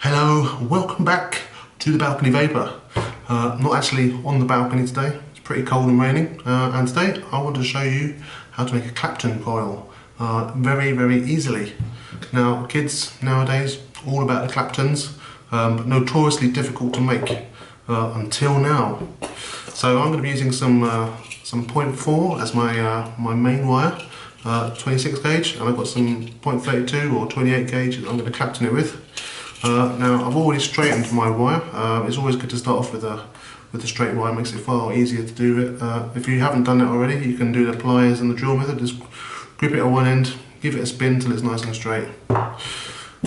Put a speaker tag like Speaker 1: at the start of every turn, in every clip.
Speaker 1: Hello, welcome back to the Balcony Vapor. Not actually on the balcony today, it's pretty cold and raining, and today I want to show you how to make a Clapton coil very easily. Now kids nowadays, all about the Claptons, but notoriously difficult to make until now. So I'm going to be using some 0.4 as my main wire, 26 gauge, and I've got some 0.32 or 28 gauge that I'm going to Clapton it with. Now I've already straightened my wire. It's always good to start off with a straight wire, it makes it far easier to do it. If you haven't done it already, you can do the pliers and the drill method. Just grip it at one end, give it a spin till it's nice and straight.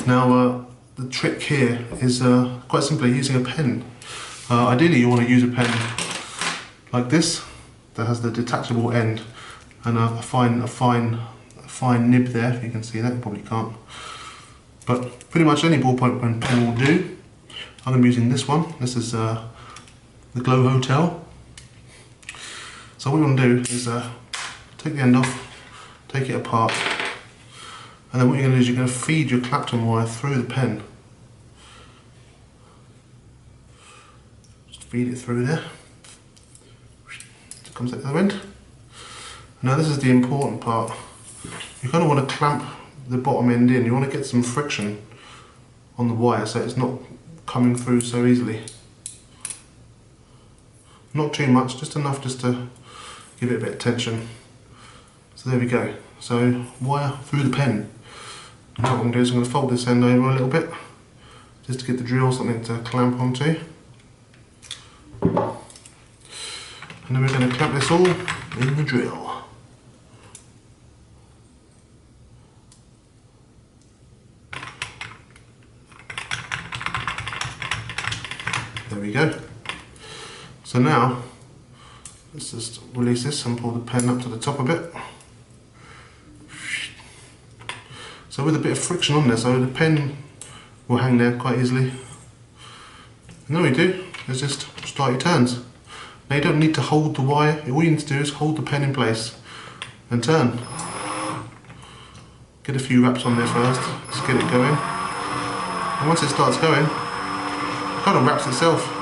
Speaker 1: Now the trick here is quite simply using a pen. Ideally you want to use a pen like this that has the detachable end and a fine nib there. If you can see that, you probably can't. But pretty much any ballpoint pen will do. I'm going to be using this one. This is the Glow Hotel. So what you want to do is take the end off, take it apart, and then what you're going to do is you're going to feed your Clapton wire through the pen. Just feed it through there. It comes out the other end. Now this is the important part. You kind of want to clamp the bottom end in. You want to get some friction on the wire so it's not coming through so easily. Not too much, just enough just to give it a bit of tension. So there we go. So wire through the pen. And what I'm going to do is I'm going to fold this end over a little bit just to get the drill something to clamp onto. And then we're going to clamp this all in the drill. There we go. So now, let's just release this and pull the pen up to the top a bit. So with a bit of friction on there, so the pen will hang there quite easily. And all you do is just start your turns. Now you don't need to hold the wire, all you need to do is hold the pen in place and turn. Get a few wraps on there first, just get it going. And once it starts going, it kind of wraps itself.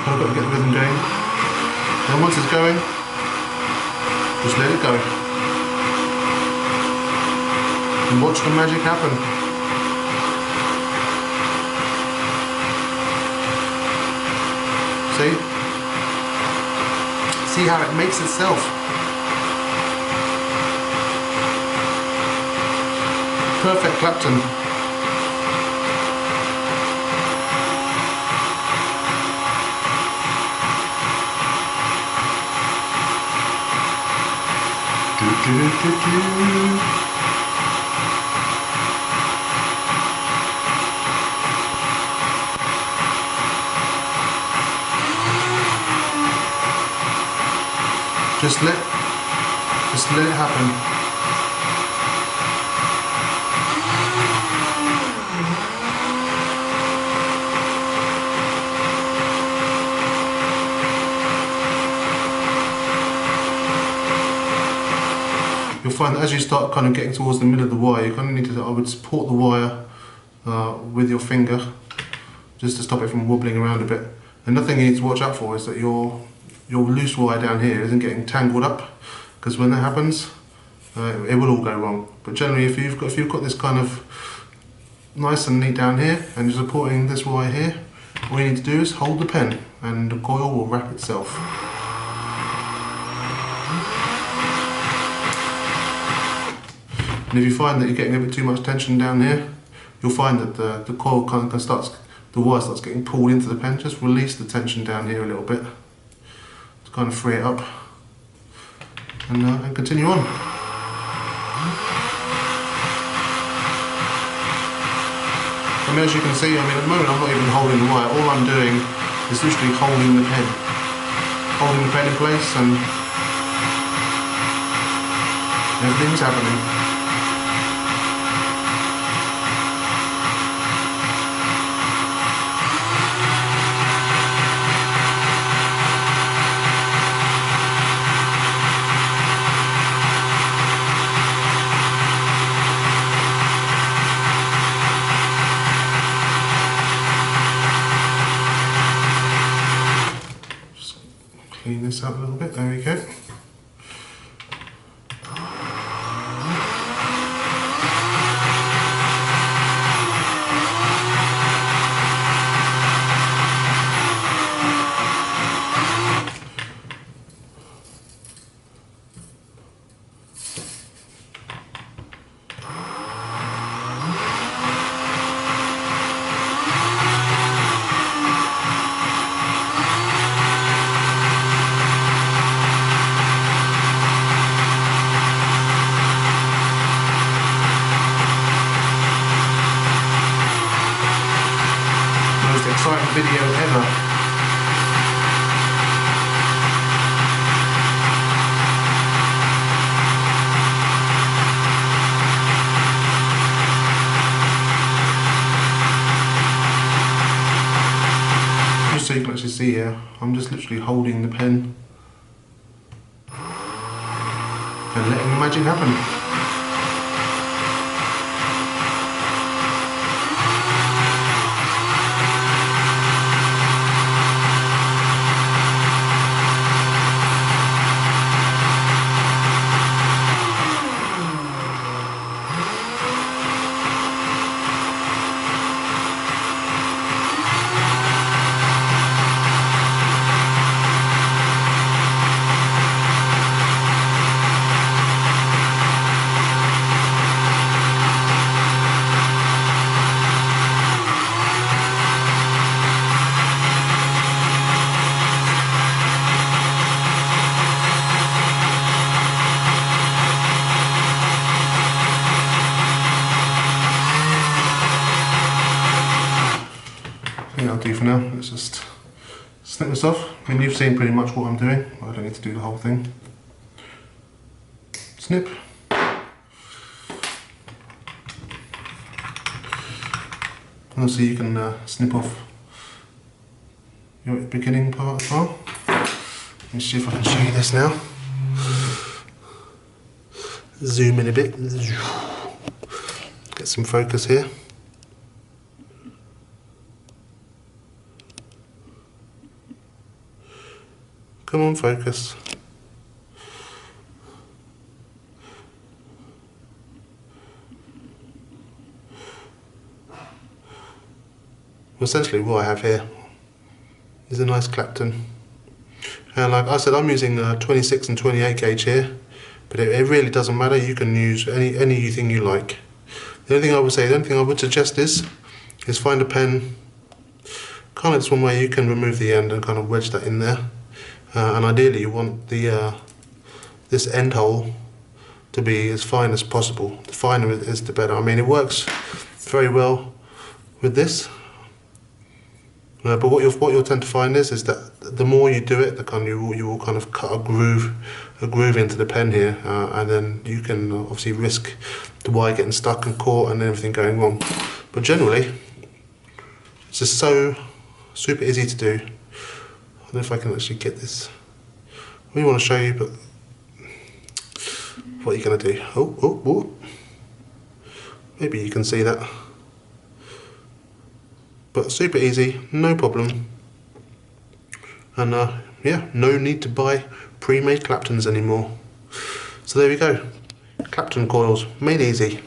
Speaker 1: I've got to get the rhythm going. And once it's going, just let it go. And watch the magic happen. See how it makes itself. Perfect Clapton. Just let it happen. You'll find that as you start kind of getting towards the middle of the wire, you kind of need to, I would support the wire with your finger just to stop it from wobbling around a bit. Another thing you need to watch out for is that your loose wire down here isn't getting tangled up, because when that happens, it will all go wrong. But generally, if you've got this kind of nice and neat down here, and you're supporting this wire here, all you need to do is hold the pen, and the coil will wrap itself. And if you find that you're getting a bit too much tension down here, you'll find that the coil kind of starts, the wire starts getting pulled into the pen. Just release the tension down here a little bit to kind of free it up, and continue on. I mean, as you can see, at the moment I'm not even holding the wire. All I'm doing is literally holding the pen in place, and everything's happening. Clean this out a little bit, there we go. Exciting video ever. Just so you can actually see here, I'm just literally holding the pen and letting the magic happen. I think I'll do for now. Let's just snip this off. I mean, you've seen pretty much what I'm doing. I don't need to do the whole thing. Snip. And also you can snip off your beginning part as well. Let me see if I can show you this now. Zoom in a bit. Get some focus here. Come on, focus. Well, essentially what I have here is a nice Clapton. And like I said, I'm using 26 and 28 gauge here, but it really doesn't matter. You can use anything you like. The only thing I would suggest is find a pen, kind of this one where you can remove the end and kind of wedge that in there. And ideally you want the this end hole to be as fine as possible. The finer it is, the better. I mean, it works very well with this, but what you'll tend to find is that the more you do it, the kind of you will kind of cut a groove into the pen here, and then you can obviously risk the wire getting stuck and caught and everything going wrong. But generally, it's just so super easy to do. I don't know if I can actually get this. I really want to show you, but what you're going to do. Oh. Maybe you can see that. But super easy, no problem. And yeah, no need to buy pre-made Claptons anymore. So there we go. Clapton coils, made easy.